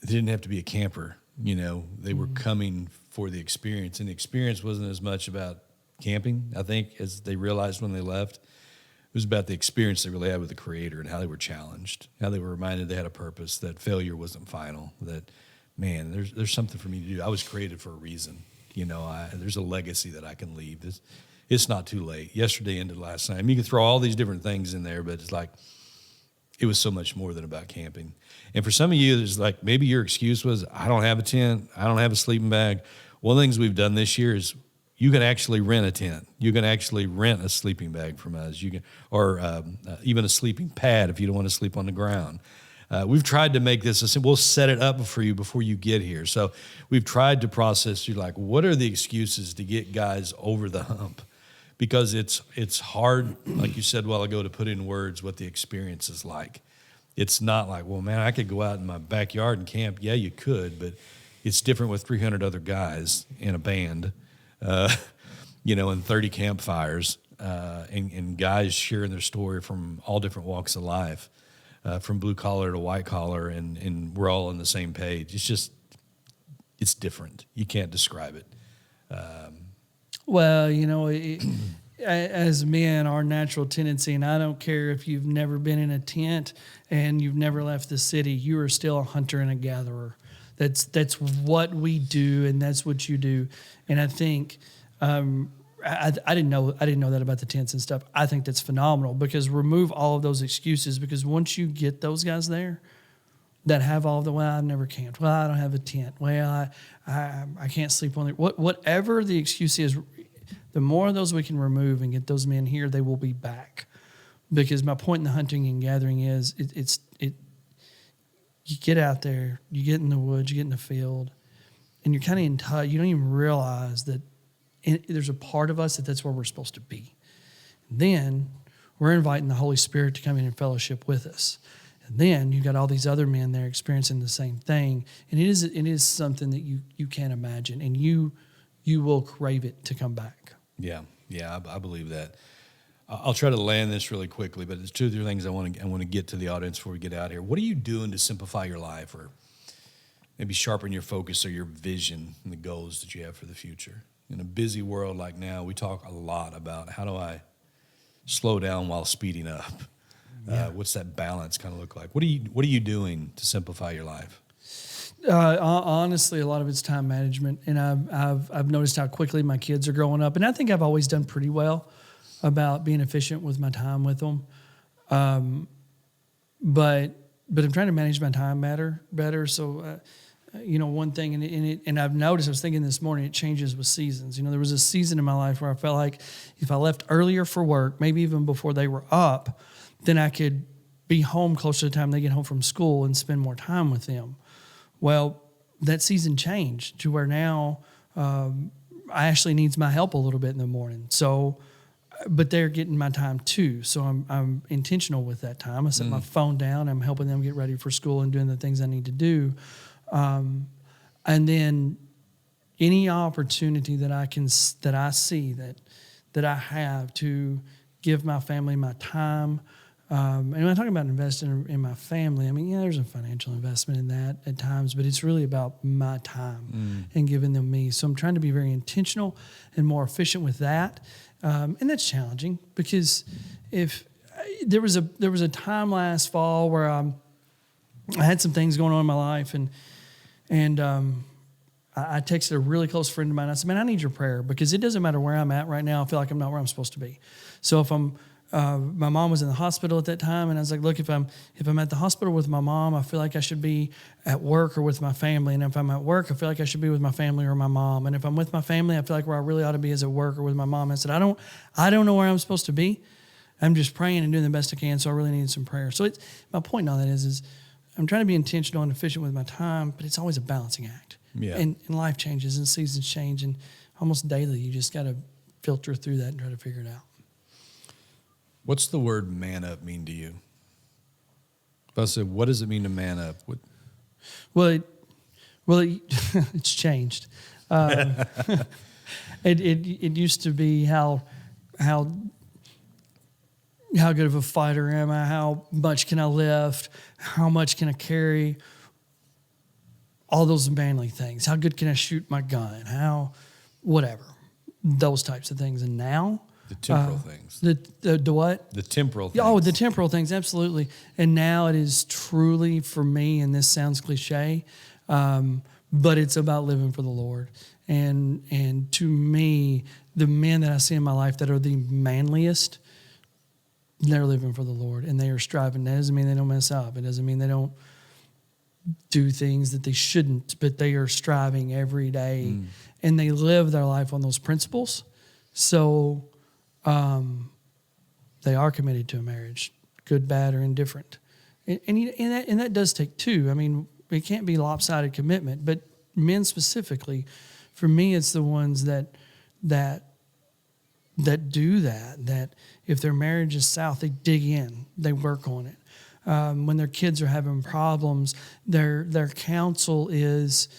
they didn't have to be a camper. They were coming for the experience, and the experience wasn't as much about camping, I think, as they realized when they left. It was about the experience they really had with the Creator and how they were challenged, how they were reminded they had a purpose, that failure wasn't final, that, man, there's something for me to do. I was created for a reason. There's a legacy that I can leave. It's not too late. Yesterday ended last night. I mean, you can throw all these different things in there, but it's like it was so much more than about camping. And for some of you, it's like maybe your excuse was, I don't have a tent, I don't have a sleeping bag. One of the things we've done this year is you can actually rent a tent. You can actually rent a sleeping bag from us. You can, or even a sleeping pad if you don't want to sleep on the ground. We've tried to make this we'll set it up for you before you get here. So we've tried to process through, like, what are the excuses to get guys over the hump? Because it's hard, like you said a while ago, to put in words what the experience is like. It's not like, well, man, I could go out in my backyard and camp. Yeah, you could, but it's different with 300 other guys in a band, and 30 campfires, and guys sharing their story from all different walks of life, from blue collar to white collar, and we're all on the same page. It's different. You can't describe it. Well, as men, our natural tendency, and I don't care if you've never been in a tent and you've never left the city, you are still a hunter and a gatherer. That's what we do, and that's what you do. And I think I didn't know that about the tents and stuff. I think that's phenomenal, because remove all of those excuses, because once you get those guys there that have all of the, well, I've never camped, well, I don't have a tent, well, I can't sleep on it. Whatever the excuse is, the more of those we can remove and get those men here, they will be back. Because my point in the hunting and gathering is you get out there, you get in the woods, you get in the field, and you're kind of in touch. You don't even realize that there's a part of us that's where we're supposed to be. And then we're inviting the Holy Spirit to come in and fellowship with us. And then you got all these other men there experiencing the same thing. And it is something that you can't imagine. And you will crave it to come back. Yeah, I believe that. I'll try to land this really quickly, but there's two or three things I want to get to the audience before we get out here. What are you doing to simplify your life, or maybe sharpen your focus or your vision and the goals that you have for the future? In a busy world like now, we talk a lot about how do I slow down while speeding up. What's that balance kind of look like? What are you doing to simplify your life? Honestly, a lot of it's time management, and I've noticed how quickly my kids are growing up, and I think I've always done pretty well about being efficient with my time with them. But I'm trying to manage my time better. So, one thing, and I've noticed, I was thinking this morning, it changes with seasons. There was a season in my life where I felt like if I left earlier for work, maybe even before they were up, then I could be home closer to the time they get home from school and spend more time with them. Well, that season changed to where now I actually needs my help a little bit in the morning. So, but they're getting my time too. So I'm intentional with that time. I set my phone down. I'm helping them get ready for school and doing the things I need to do. And then any opportunity that I see that I have to give my family my time. And when I talk about investing in my family, I mean, there's a financial investment in that at times, but it's really about my time and giving them me. So I'm trying to be very intentional and more efficient with that. And that's challenging because if there was a time last fall where I had some things going on in my life, and I texted a really close friend of mine. I said, "Man, I need your prayer because it doesn't matter where I'm at right now. I feel like I'm not where I'm supposed to be." So if my mom was in the hospital at that time, and I was like, "Look, if I'm at the hospital with my mom, I feel like I should be at work or with my family. And if I'm at work, I feel like I should be with my family or my mom. And if I'm with my family, I feel like where I really ought to be is at work or with my mom." I said, "I don't know where I'm supposed to be. I'm just praying and doing the best I can. So I really need some prayer." So my point in all that is I'm trying to be intentional and efficient with my time, but it's always a balancing act. Yeah. And life changes and seasons change, and almost daily you just got to filter through that and try to figure it out. What's the word man up mean to you? If I said, what does it mean to man up? Well, it's changed. It used to be how good of a fighter am I? How much can I lift? How much can I carry? All those manly things. How good can I shoot my gun? Whatever. Those types of things. And now, The temporal things. The what? The temporal things. Oh, the temporal things, absolutely. And now it is truly for me, and this sounds cliche, but it's about living for the Lord. And to me, the men that I see in my life that are the manliest, they're living for the Lord, and they are striving. That doesn't mean they don't mess up. It doesn't mean they don't do things that they shouldn't, but they are striving every day, and they live their life on those principles. So they are committed to a marriage, good, bad, or indifferent. And that does take two. I mean, it can't be lopsided commitment, but men specifically, for me, it's the ones that do that if their marriage is south, they dig in, they work on it. When their kids are having problems, their counsel is,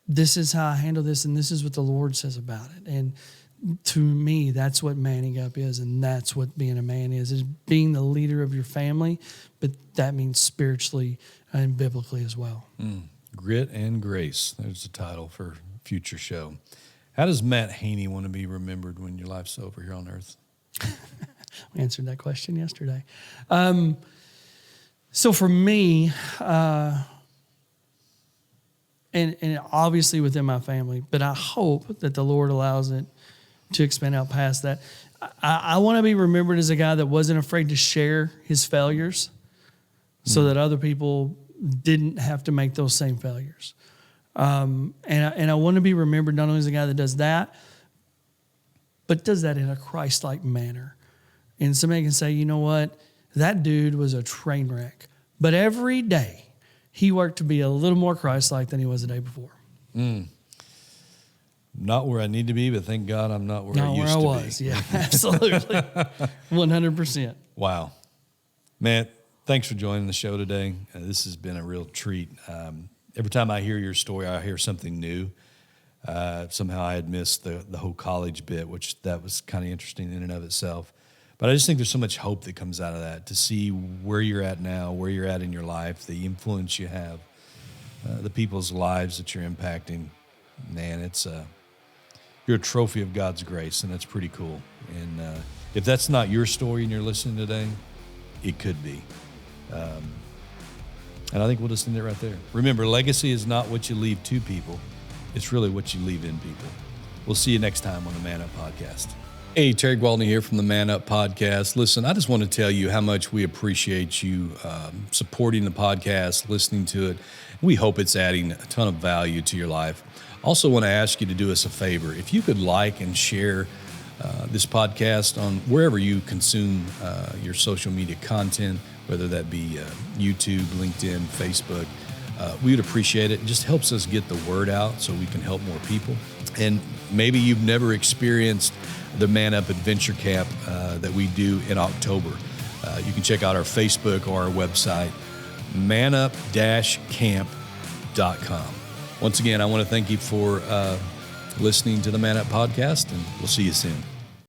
this is how I handle this, and this is what the Lord says about it. And to me, that's what manning up is, and that's what being a man is being the leader of your family, but that means spiritually and biblically as well. Grit and Grace. There's the title for a future show. How does Matt Haney want to be remembered when your life's over here on earth? We answered that question yesterday. So for me, and obviously within my family, but I hope that the Lord allows it to expand out past that. I want to be remembered as a guy that wasn't afraid to share his failures so that other people didn't have to make those same failures. And I want to be remembered not only as a guy that does that, but does that in a Christ-like manner. And somebody can say, you know what? That dude was a train wreck. But every day, he worked to be a little more Christ-like than he was the day before. Not where I need to be, but thank God I'm not where I used to be. Not where I was, yeah, absolutely. 100%. Wow. Matt, thanks for joining the show today. This has been a real treat. Every time I hear your story, I hear something new. Somehow I had missed the whole college bit, which that was kind of interesting in and of itself. But I just think there's so much hope that comes out of that, to see where you're at now, where you're at in your life, the influence you have, the people's lives that you're impacting. Man, you're a trophy of God's grace, and that's pretty cool. And if that's not your story and you're listening today, it could be. And I think we'll just end it right there. Remember, legacy is not what you leave to people. It's really what you leave in people. We'll see you next time on the Man Up Podcast. Hey, Terry Gwaltney here from the Man Up Podcast. Listen, I just want to tell you how much we appreciate you supporting the podcast, listening to it. We hope it's adding a ton of value to your life. Also want to ask you to do us a favor. If you could like and share this podcast on wherever you consume your social media content, whether that be YouTube, LinkedIn, Facebook, we would appreciate it. It just helps us get the word out so we can help more people. And maybe you've never experienced the Man Up Adventure Camp that we do in October. You can check out our Facebook or our website, manup-camp.com. Once again, I want to thank you for listening to the Man Up Podcast, and we'll see you soon.